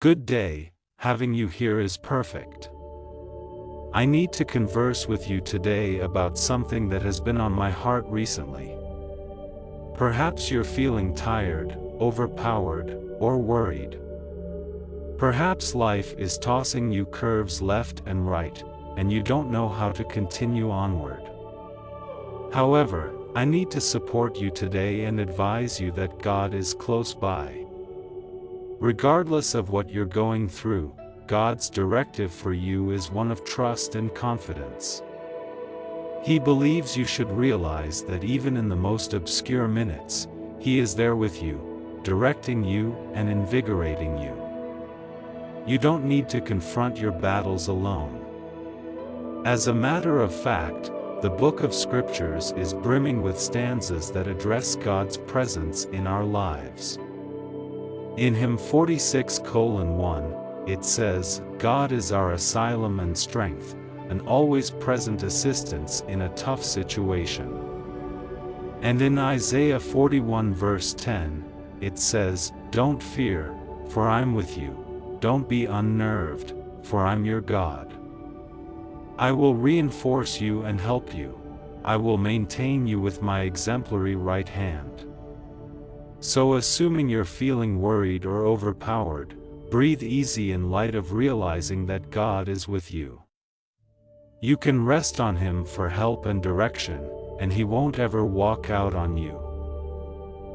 Good day, having you here is perfect. I need to converse with you today about something that has been on my heart recently. Perhaps you're feeling tired, overpowered, or worried. Perhaps life is tossing you curves left and right, and you don't know how to continue onward. However, I need to support you today and advise you that God is close by. Regardless of what you're going through, God's directive for you is one of trust and confidence. He believes you should realize that even in the most obscure minutes, He is there with you, directing you and invigorating you. You don't need to confront your battles alone. As a matter of fact, the book of Scriptures is brimming with stanzas that address God's presence in our lives. In Hymn 46:1, it says, "God is our asylum and strength, an always present assistance in a tough situation." And in Isaiah 41 verse 10, it says, "Don't fear, for I'm with you. Don't be unnerved, for I'm your God. I will reinforce you and help you. I will maintain you with my exemplary right hand." So assuming you're feeling worried or overpowered, breathe easy in light of realizing that God is with you. You can rest on Him for help and direction, and He won't ever walk out on you.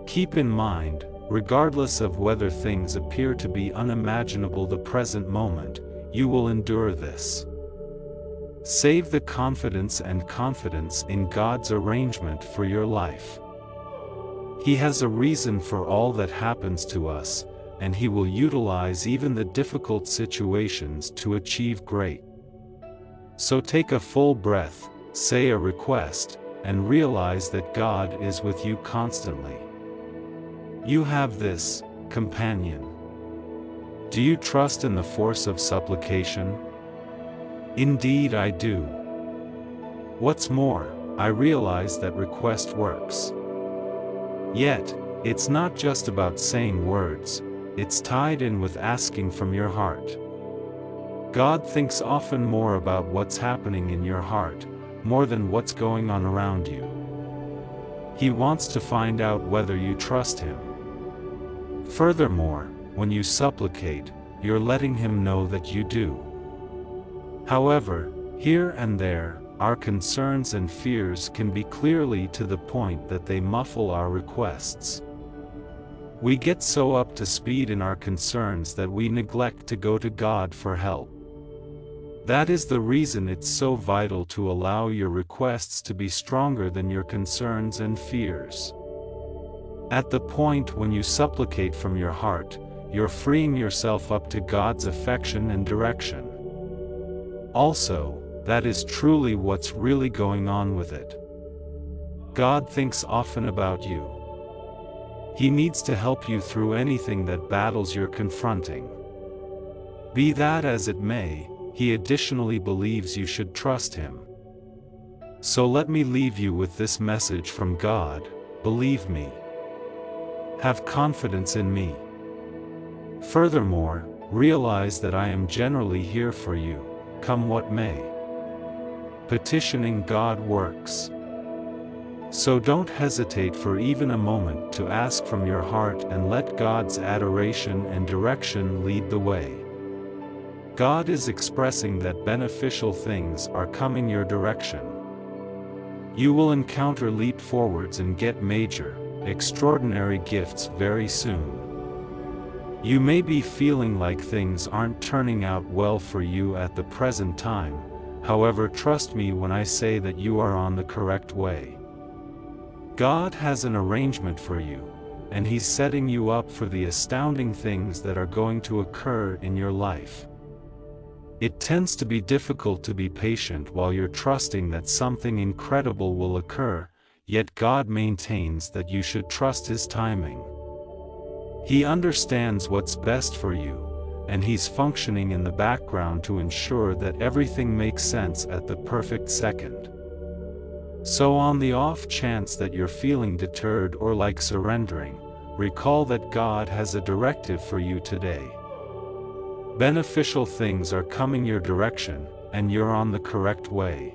Keep in mind, regardless of whether things appear to be unimaginable the present moment, you will endure this. Save the confidence in God's arrangement for your life. He has a reason for all that happens to us, and He will utilize even the difficult situations to achieve great. So take a full breath, say a request, and realize that God is with you constantly. You have this, companion. Do you trust in the force of supplication? Indeed I do. What's more, I realize that request works. Yet, it's not just about saying words, it's tied in with asking from your heart. God thinks often more about what's happening in your heart, more than what's going on around you. He wants to find out whether you trust Him. Furthermore, when you supplicate, you're letting Him know that you do. However, here and there, our concerns and fears can be clearly to the point that they muffle our requests. We get so up to speed in our concerns that we neglect to go to God for help. That is the reason it's so vital to allow your requests to be stronger than your concerns and fears. At the point when you supplicate from your heart, you're freeing yourself up to God's affection and direction. Also, that is truly what's really going on with it. God thinks often about you. He needs to help you through anything that battles you're confronting. Be that as it may, He additionally believes you should trust Him. So let me leave you with this message from God: believe me. Have confidence in me. Furthermore, realize that I am generally here for you, come what may. Petitioning God works. So don't hesitate for even a moment to ask from your heart and let God's adoration and direction lead the way. God is expressing that beneficial things are coming your direction. You will encounter leap forwards and get major, extraordinary gifts very soon. You may be feeling like things aren't turning out well for you at the present time, however, trust me when I say that you are on the correct way. God has an arrangement for you, and He's setting you up for the astounding things that are going to occur in your life. It tends to be difficult to be patient while you're trusting that something incredible will occur, yet God maintains that you should trust His timing. He understands what's best for you, and He's functioning in the background to ensure that everything makes sense at the perfect second. So on the off chance that you're feeling deterred or like surrendering, recall that God has a directive for you today. Beneficial things are coming your direction, and you're on the correct way.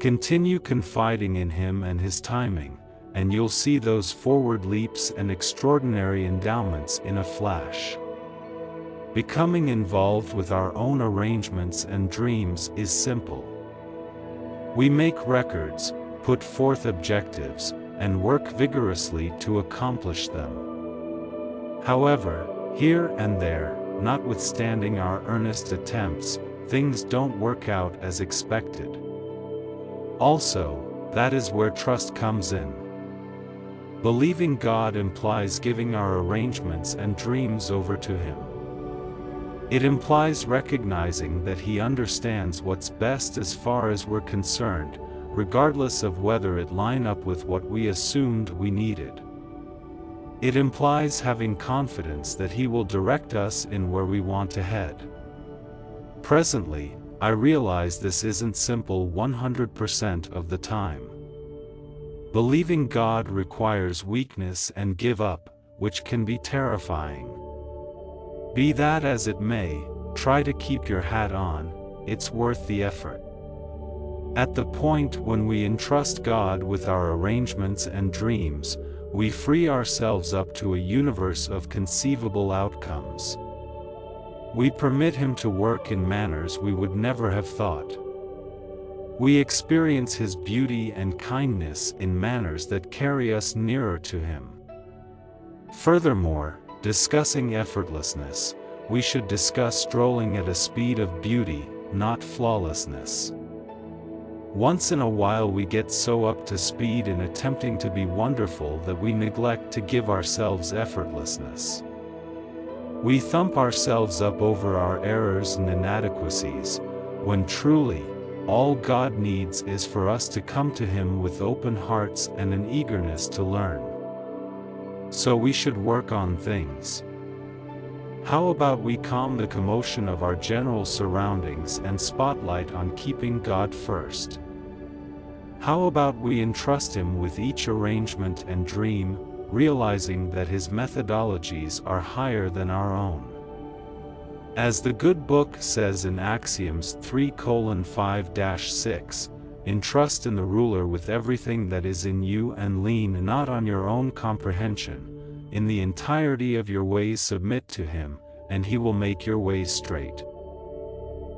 Continue confiding in Him and His timing, and you'll see those forward leaps and extraordinary endowments in a flash. Becoming involved with our own arrangements and dreams is simple. We make records, put forth objectives, and work vigorously to accomplish them. However, here and there, notwithstanding our earnest attempts, things don't work out as expected. Also, that is where trust comes in. Believing God implies giving our arrangements and dreams over to Him. It implies recognizing that He understands what's best as far as we're concerned, regardless of whether it lines up with what we assumed we needed. It implies having confidence that He will direct us in where we want to head. Presently, I realize this isn't simple 100% of the time. Believing God requires weakness and give up, which can be terrifying. Be that as it may, try to keep your hat on, it's worth the effort. At the point when we entrust God with our arrangements and dreams, we free ourselves up to a universe of conceivable outcomes. We permit Him to work in manners we would never have thought. We experience His beauty and kindness in manners that carry us nearer to Him. Furthermore, discussing effortlessness, we should discuss strolling at a speed of beauty, not flawlessness. Once in a while we get so up to speed in attempting to be wonderful that we neglect to give ourselves effortlessness. We thump ourselves up over our errors and inadequacies, when truly, all God needs is for us to come to Him with open hearts and an eagerness to learn. So we should work on things. How about we calm the commotion of our general surroundings and spotlight on keeping God first? How about we entrust Him with each arrangement and dream, realizing that His methodologies are higher than our own? As the good book says in Axioms 3:5-6, entrust in the ruler with everything that is in you and lean not on your own comprehension. In the entirety of your ways submit to Him, and He will make your ways straight.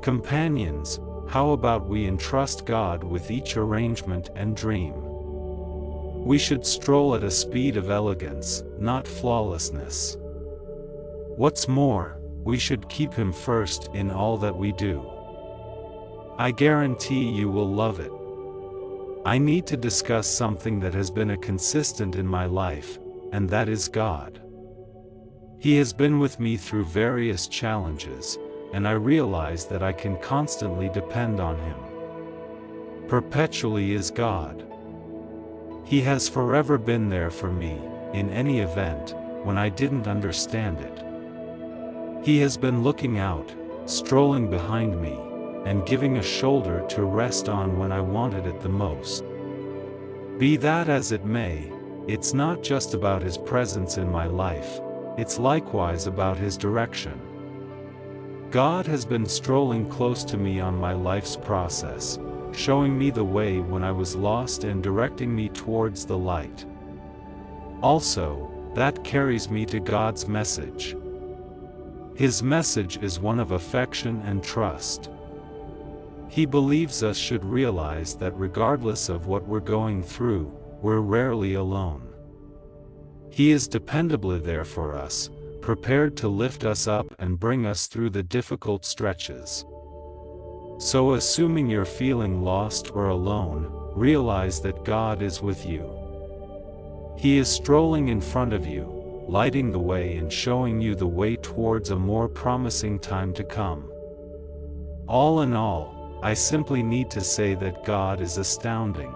Companions, how about we entrust God with each arrangement and dream? We should stroll at a speed of elegance, not flawlessness. What's more, we should keep Him first in all that we do. I guarantee you will love it. I need to discuss something that has been a consistent in my life, and that is God. He has been with me through various challenges, and I realize that I can constantly depend on Him. Perpetually is God. He has forever been there for me, in any event, when I didn't understand it. He has been looking out, strolling behind me, and giving a shoulder to rest on when I wanted it the most. Be that as it may, it's not just about His presence in my life, it's likewise about His direction. God has been strolling close to me on my life's process, showing me the way when I was lost and directing me towards the light. Also, that carries me to God's message. His message is one of affection and trust. He believes us should realize that regardless of what we're going through, we're rarely alone. He is dependably there for us, prepared to lift us up and bring us through the difficult stretches. So assuming you're feeling lost or alone, realize that God is with you. He is strolling in front of you, lighting the way and showing you the way towards a more promising time to come. All in all, I simply need to say that God is astounding.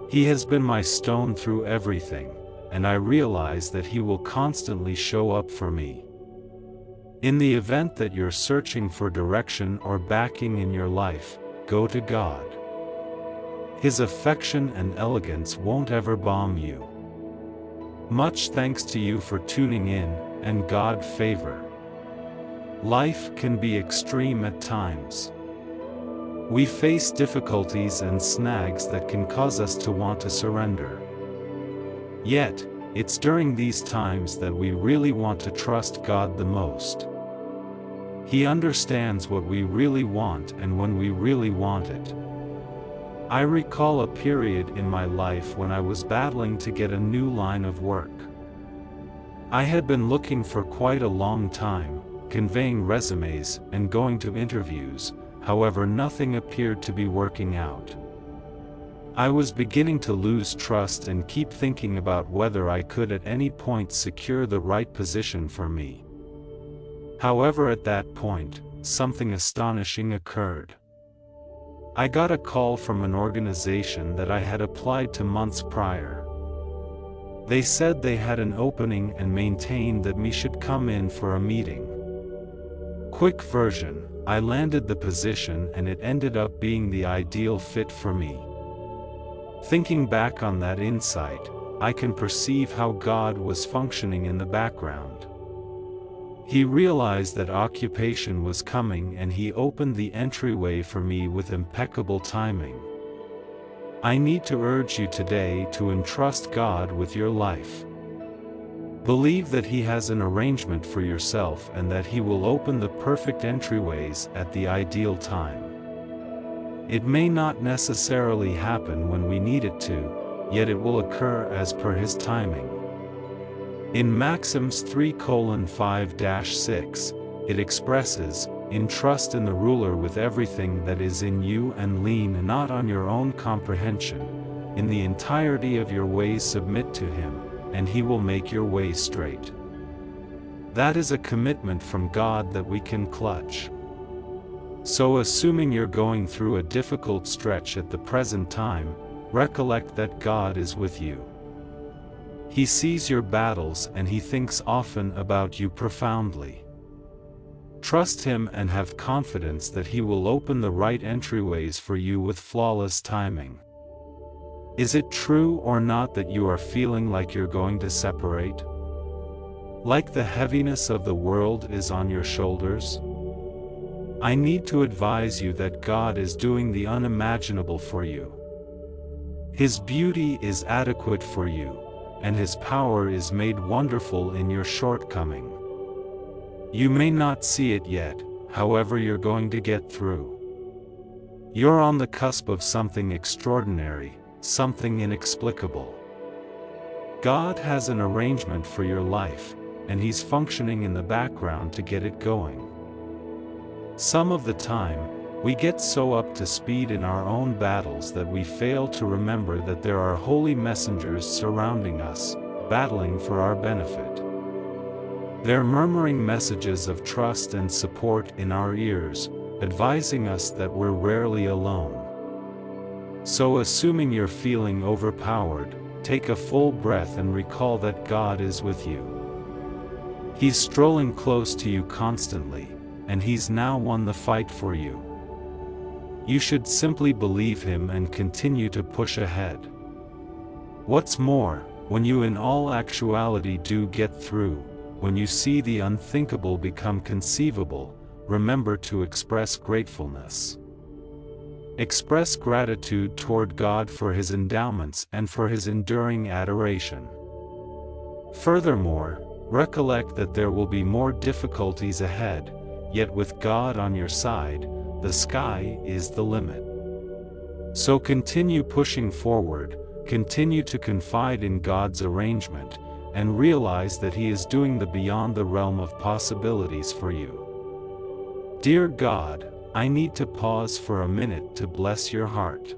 He has been my stone through everything, and I realize that He will constantly show up for me. In the event that you're searching for direction or backing in your life, go to God. His affection and elegance won't ever bomb you. Much thanks to you for tuning in, and God favor. Life can be extreme at times. We face difficulties and snags that can cause us to want to surrender. Yet, it's during these times that we really want to trust God the most. He understands what we really want and when we really want it. I recall a period in my life when I was battling to get a new line of work. I had been looking for quite a long time, conveying resumes and going to interviews, however nothing appeared to be working out. I was beginning to lose trust and keep thinking about whether I could at any point secure the right position for me. However, at that point, something astonishing occurred. I got a call from an organization that I had applied to months prior. They said they had an opening and maintained that me should come in for a meeting. Quick version, I landed the position and it ended up being the ideal fit for me. Thinking back on that insight, I can perceive how God was functioning in the background. He realized that occupation was coming and He opened the entryway for me with impeccable timing. I need to urge you today to entrust God with your life. Believe that He has an arrangement for yourself and that He will open the perfect entryways at the ideal time. It may not necessarily happen when we need it to, yet it will occur as per His timing. In Maxims 3:5-6, it expresses, "Entrust in the ruler with everything that is in you and lean not on your own comprehension. In the entirety of your ways submit to Him, and He will make your way straight." That is a commitment from God that we can clutch. So assuming you're going through a difficult stretch at the present time, recollect that God is with you. He sees your battles and He thinks often about you profoundly. Trust Him and have confidence that He will open the right entryways for you with flawless timing. Is it true or not that you are feeling like you're going to separate? Like the heaviness of the world is on your shoulders? I need to advise you that God is doing the unimaginable for you. His beauty is adequate for you, and His power is made wonderful in your shortcoming. You may not see it yet, however you're going to get through. You're on the cusp of something extraordinary, something inexplicable. God has an arrangement for your life, and He's functioning in the background to get it going. Some of the time, we get so up to speed in our own battles that we fail to remember that there are holy messengers surrounding us, battling for our benefit. They're murmuring messages of trust and support in our ears, advising us that we're rarely alone. So assuming you're feeling overpowered, take a full breath and recall that God is with you. He's strolling close to you constantly, and He's now won the fight for you. You should simply believe Him and continue to push ahead. What's more, when you in all actuality do get through, when you see the unthinkable become conceivable, remember to express gratefulness. Express gratitude toward God for His endowments and for His enduring adoration. Furthermore, recollect that there will be more difficulties ahead, yet with God on your side, the sky is the limit. So continue pushing forward, continue to confide in God's arrangement, and realize that He is doing the beyond the realm of possibilities for you. Dear God, I need to pause for a minute to bless your heart.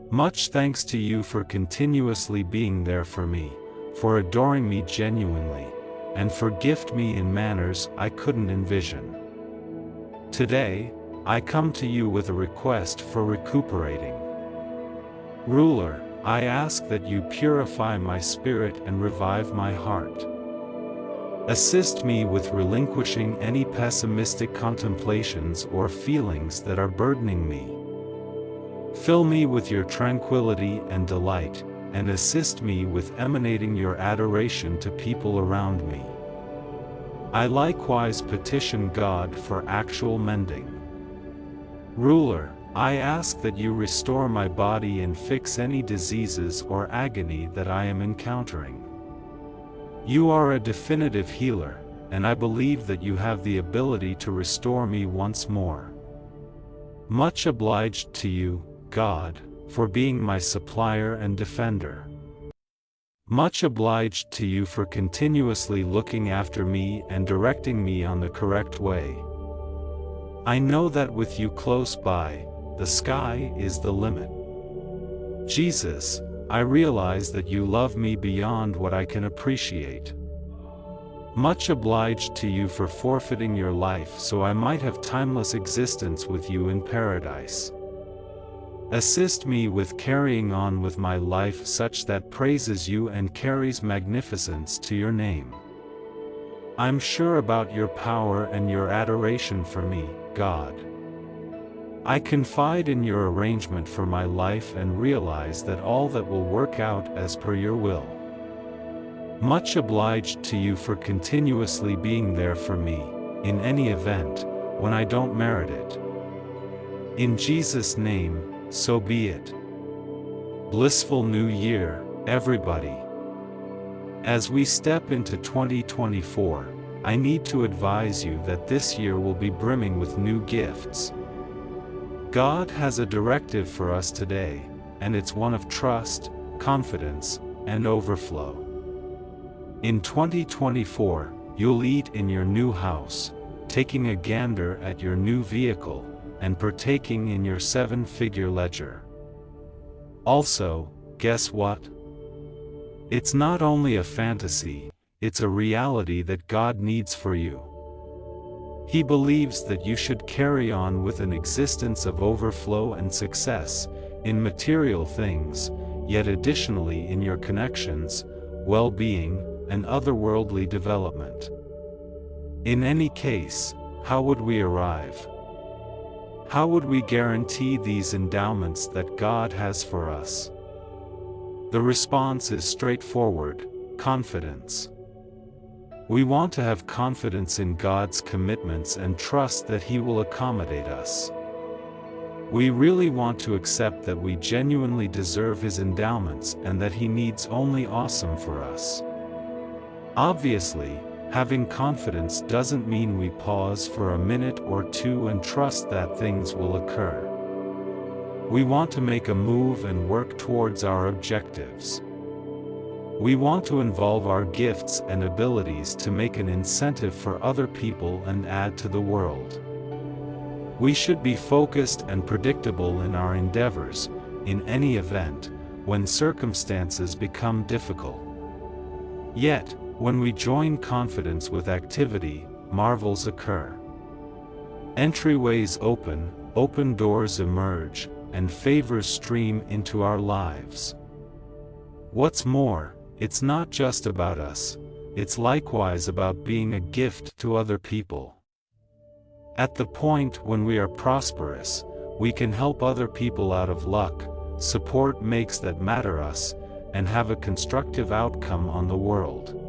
Much thanks to you for continuously being there for me, for adoring me genuinely, and for gifting me in manners I couldn't envision. Today, I come to you with a request for recuperating. Ruler, I ask that you purify my spirit and revive my heart. Assist me with relinquishing any pessimistic contemplations or feelings that are burdening me. Fill me with your tranquility and delight, and assist me with emanating your adoration to people around me. I likewise petition God for actual mending. Ruler, I ask that you restore my body and fix any diseases or agony that I am encountering. You are a definitive healer, and I believe that you have the ability to restore me once more. Much obliged to you, God, for being my supplier and defender. Much obliged to you for continuously looking after me and directing me on the correct way. I know that with you close by, the sky is the limit. Jesus, I realize that you love me beyond what I can appreciate. Much obliged to you for forfeiting your life so I might have timeless existence with you in paradise. Assist me with carrying on with my life such that praises you and carries magnificence to your name. I'm sure about your power and your adoration for me, God. I confide in your arrangement for my life and realize that all that will work out as per your will. Much obliged to you for continuously being there for me, in any event, when I don't merit it. In Jesus' name, so be it. Blissful New Year, everybody. As we step into 2024, I need to advise you that this year will be brimming with new gifts. God has a directive for us today, and it's one of trust, confidence, and overflow. In 2024, you'll eat in your new house, taking a gander at your new vehicle, and partaking in your 7-figure ledger. Also, guess what? It's not only a fantasy, it's a reality that God needs for you. He believes that you should carry on with an existence of overflow and success, in material things, yet additionally in your connections, well-being, and otherworldly development. In any case, how would we arrive? How would we guarantee these endowments that God has for us? The response is straightforward: confidence. We want to have confidence in God's commitments and trust that He will accommodate us. We really want to accept that we genuinely deserve His endowments and that He needs only awesome for us. Obviously, having confidence doesn't mean we pause for a minute or two and trust that things will occur. We want to make a move and work towards our objectives. We want to involve our gifts and abilities to make an incentive for other people and add to the world. We should be focused and predictable in our endeavors, in any event, when circumstances become difficult. Yet, when we join confidence with activity, marvels occur. Entryways open, open doors emerge, and favors stream into our lives. What's more, it's not just about us, it's likewise about being a gift to other people. At the point when we are prosperous, we can help other people out of luck, support makes that matter us, and have a constructive outcome on the world.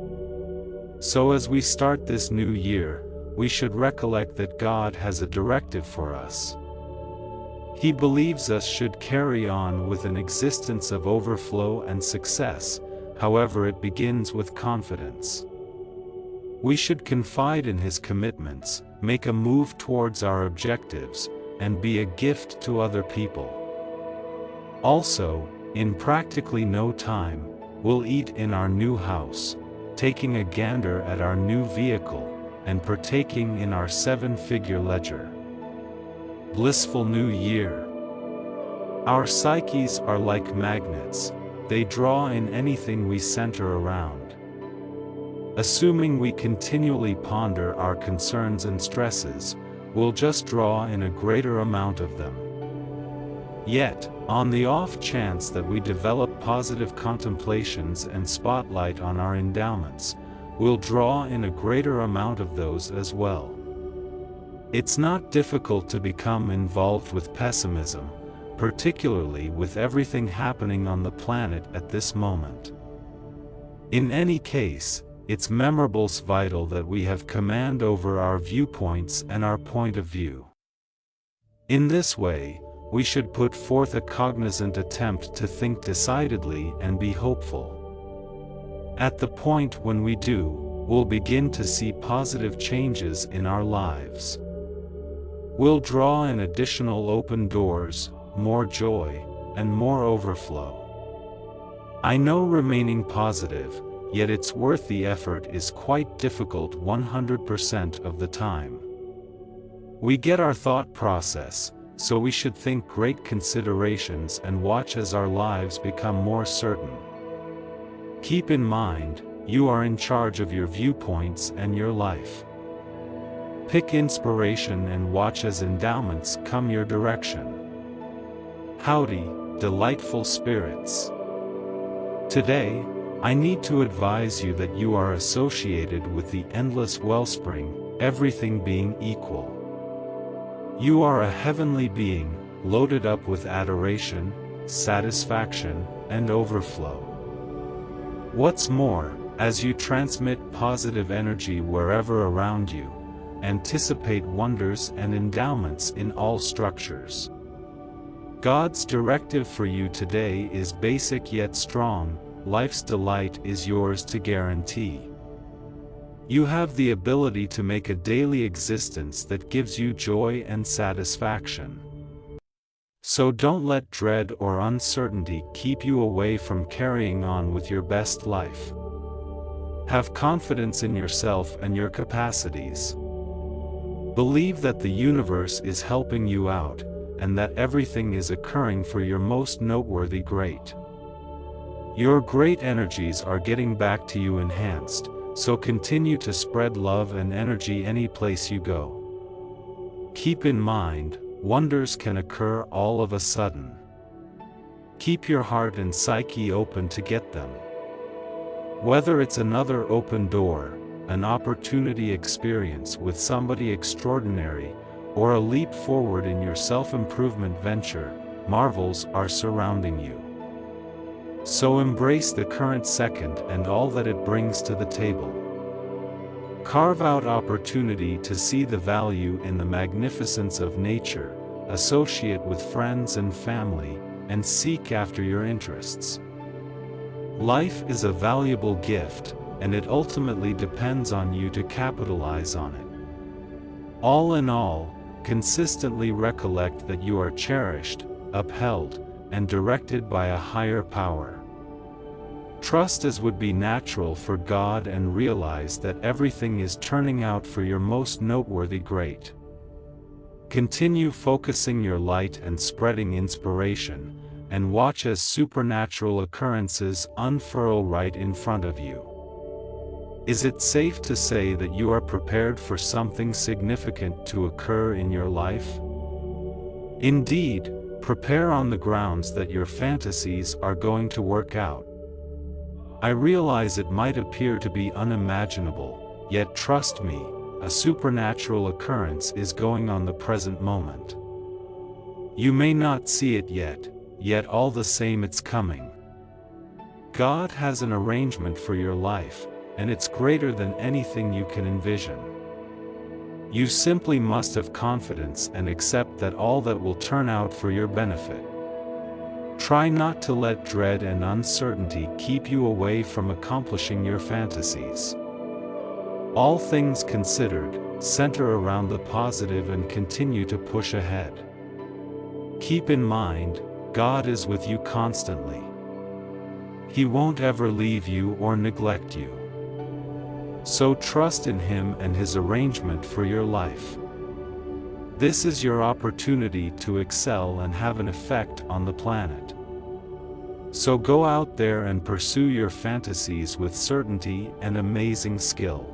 So as we start this new year, we should recollect that God has a directive for us. He believes us should carry on with an existence of overflow and success, however it begins with confidence. We should confide in His commitments, make a move towards our objectives, and be a gift to other people. Also, in practically no time, we'll eat in our new house, taking a gander at our new vehicle, and partaking in our 7-figure ledger. Blissful New Year. Our psyches are like magnets, they draw in anything we center around. Assuming we continually ponder our concerns and stresses, we'll just draw in a greater amount of them. Yet, on the off chance that we develop positive contemplations and spotlight on our endowments, we'll draw in a greater amount of those as well. It's not difficult to become involved with pessimism, particularly with everything happening on the planet at this moment. In any case, it's memorable vital that we have command over our viewpoints and our point of view. In this way, we should put forth a cognizant attempt to think decidedly and be hopeful. At the point when we do, we'll begin to see positive changes in our lives. We'll draw in additional open doors, more joy, and more overflow. I know remaining positive, yet it's worth the effort, is quite difficult 100% of the time. We get our thought process, so we should think great considerations and watch as our lives become more certain. Keep in mind, you are in charge of your viewpoints and your life. Pick inspiration and watch as endowments come your direction. Howdy, delightful spirits. Today, I need to advise you that you are associated with the endless wellspring, everything being equal. You are a heavenly being, loaded up with adoration, satisfaction, and overflow. What's more, as you transmit positive energy wherever around you, anticipate wonders and endowments in all structures. God's directive for you today is basic yet strong. Life's delight is yours to guarantee. You have the ability to make a daily existence that gives you joy and satisfaction. So don't let dread or uncertainty keep you away from carrying on with your best life. Have confidence in yourself and your capacities. Believe that the universe is helping you out, and that everything is occurring for your most noteworthy great. Your great energies are getting back to you enhanced, so continue to spread love and energy any place you go. Keep in mind, wonders can occur all of a sudden. Keep your heart and psyche open to get them. Whether it's another open door, an opportunity experience with somebody extraordinary, or a leap forward in your self-improvement venture, marvels are surrounding you. So embrace the current second and all that it brings to the table. Carve out opportunity to see the value in the magnificence of nature, associate with friends and family, and seek after your interests. Life is a valuable gift, and it ultimately depends on you to capitalize on it. All in all, consistently recollect that you are cherished, upheld, and directed by a higher power. Trust as would be natural for God and realize that everything is turning out for your most noteworthy great. Continue focusing your light and spreading inspiration, and watch as supernatural occurrences unfurl right in front of you. Is it safe to say that you are prepared for something significant to occur in your life? Indeed, prepare on the grounds that your fantasies are going to work out. I realize it might appear to be unimaginable, yet trust me, a supernatural occurrence is going on the present moment. You may not see it yet all the same it's coming. God has an arrangement for your life, and it's greater than anything you can envision. You simply must have confidence and accept that all that will turn out for your benefit. Try not to let dread and uncertainty keep you away from accomplishing your fantasies. All things considered, center around the positive and continue to push ahead. Keep in mind, God is with you constantly. He won't ever leave you or neglect you. So trust in Him and His arrangement for your life. This is your opportunity to excel and have an effect on the planet. So go out there and pursue your fantasies with certainty and amazing skill.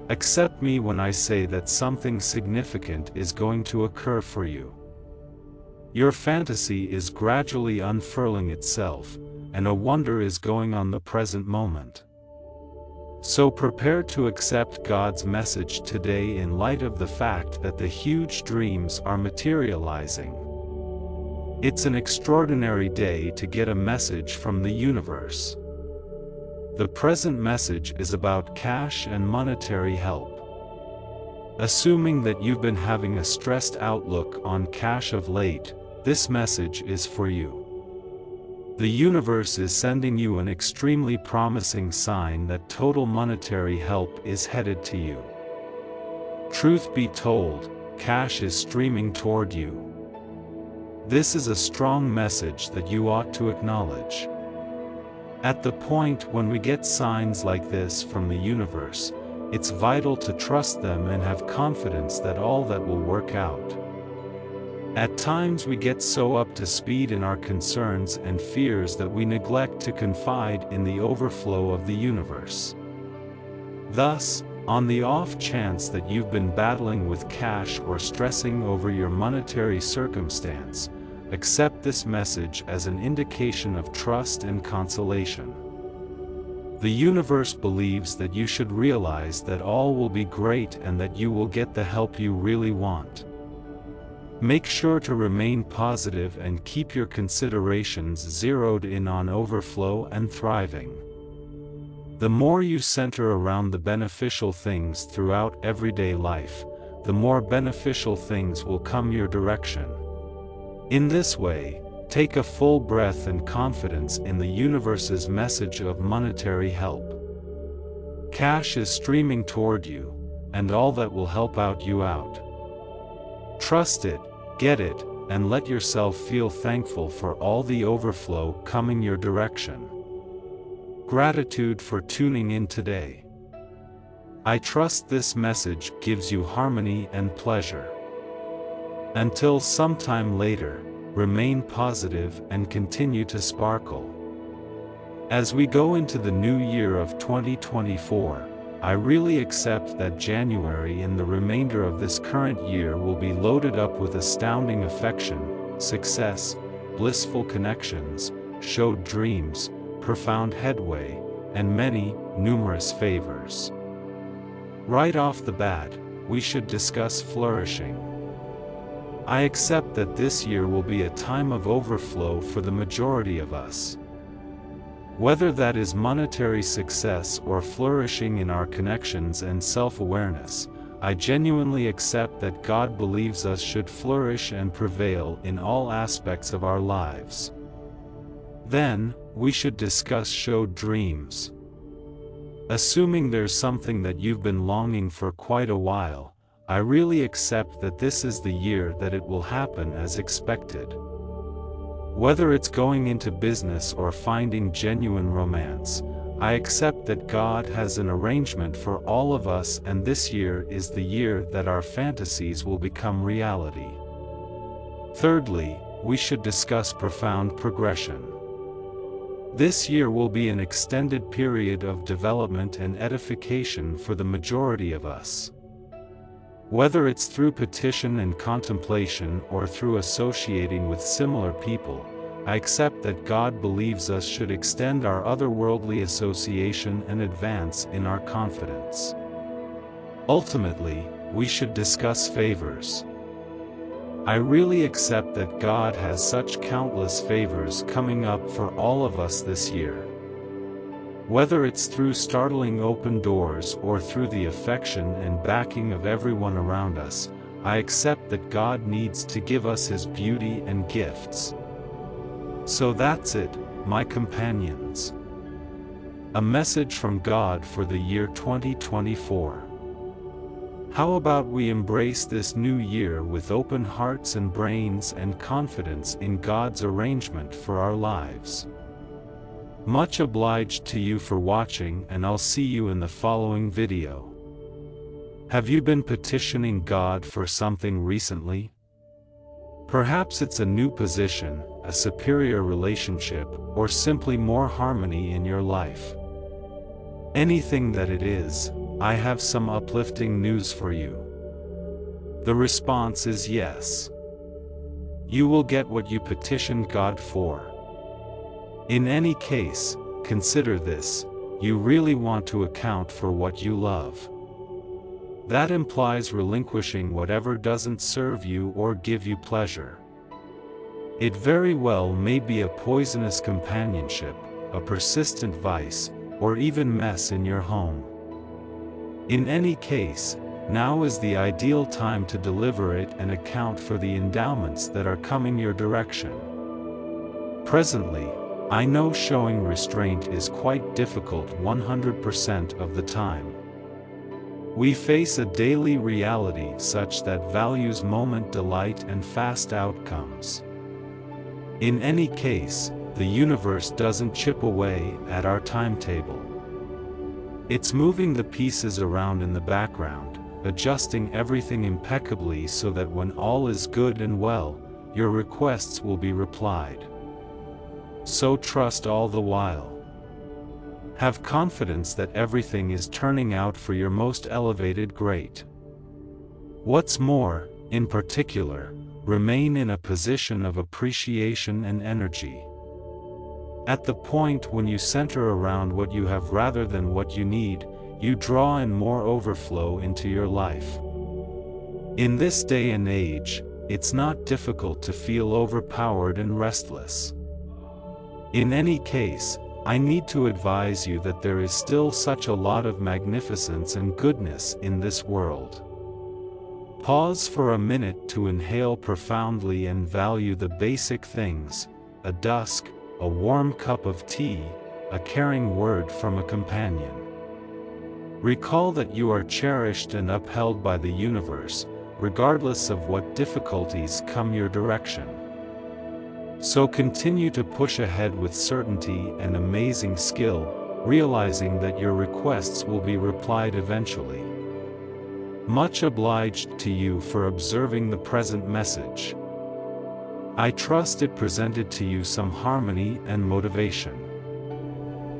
Accept me when I say that something significant is going to occur for you. Your fantasy is gradually unfurling itself, and a wonder is going on the present moment. So prepare to accept God's message today in light of the fact that the huge dreams are materializing. It's an extraordinary day to get a message from the universe. The present message is about cash and monetary help. Assuming that you've been having a stressed outlook on cash of late, this message is for you. The universe is sending you an extremely promising sign that total monetary help is headed to you. Truth be told, cash is streaming toward you. This is a strong message that you ought to acknowledge. At the point when we get signs like this from the universe, it's vital to trust them and have confidence that all that will work out. At times we get so up to speed in our concerns and fears that we neglect to confide in the overflow of the universe. Thus, on the off chance that you've been battling with cash or stressing over your monetary circumstance, accept this message as an indication of trust and consolation. The universe believes that you should realize that all will be great and that you will get the help you really want. Make sure to remain positive and keep your considerations zeroed in on overflow and thriving. The more you center around the beneficial things throughout everyday life, the more beneficial things will come your direction. In this way, take a full breath and confidence in the universe's message of monetary help. Cash is streaming toward you, and all that will help you out. Trust it, get it, and let yourself feel thankful for all the overflow coming your direction. Gratitude for tuning in today. I trust this message gives you harmony and pleasure. Until sometime later, remain positive and continue to sparkle. As we go into the new year of 2024, I really accept that January and the remainder of this current year will be loaded up with astounding affection, success, blissful connections, showed dreams, profound headway, and many, numerous favors. Right off the bat, we should discuss flourishing. I accept that this year will be a time of overflow for the majority of us. Whether that is monetary success or flourishing in our connections and self-awareness, I genuinely accept that God believes us should flourish and prevail in all aspects of our lives. Then, we should discuss showed dreams. Assuming there's something that you've been longing for quite a while, I really accept that this is the year that it will happen as expected. Whether it's going into business or finding genuine romance, I accept that God has an arrangement for all of us, and this year is the year that our fantasies will become reality. Thirdly, we should discuss profound progression. This year will be an extended period of development and edification for the majority of us. Whether it's through petition and contemplation or through associating with similar people, I accept that God believes us should extend our otherworldly association and advance in our confidence. Ultimately, we should discuss favors. I really accept that God has such countless favors coming up for all of us this year. Whether it's through startling open doors or through the affection and backing of everyone around us, I accept that God needs to give us His beauty and gifts. So that's it, my companions. A message from God for the year 2024. How about we embrace this new year with open hearts and brains and confidence in God's arrangement for our lives? Much obliged to you for watching, and I'll see you in the following video. Have you been petitioning God for something recently? Perhaps it's a new position, a superior relationship, or simply more harmony in your life. Anything that it is, I have some uplifting news for you. The response is yes. You will get what you petitioned God for. In any case, consider this: you really want to account for what you love. That implies relinquishing whatever doesn't serve you or give you pleasure. It very well may be a poisonous companionship, a persistent vice, or even mess in your home. In any case, now is the ideal time to deliver it and account for the endowments that are coming your direction. Presently, I know showing restraint is quite difficult 100% of the time. We face a daily reality such that values moment delight and fast outcomes. In any case, the universe doesn't chip away at our timetable. It's moving the pieces around in the background, adjusting everything impeccably so that when all is good and well, your requests will be replied. So trust all the while. Have confidence that everything is turning out for your most elevated great. What's more, in particular, remain in a position of appreciation and energy. At the point when you center around what you have rather than what you need, you draw in more overflow into your life. In this day and age, it's not difficult to feel overpowered and restless. In any case, I need to advise you that there is still such a lot of magnificence and goodness in this world. Pause for a minute to inhale profoundly and value the basic things: a dusk, a warm cup of tea, a caring word from a companion. Recall that you are cherished and upheld by the universe, regardless of what difficulties come your direction. So continue to push ahead with certainty and amazing skill, realizing that your requests will be replied eventually. Much obliged to you for observing the present message. I trust it presented to you some harmony and motivation.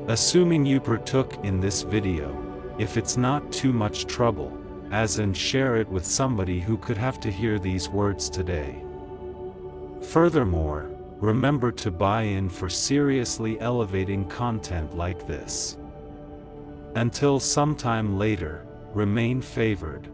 Assuming you partook in this video, if it's not too much trouble, share it with somebody who could have to hear these words today. Furthermore, remember to buy in for seriously elevating content like this. Until sometime later, remain favored.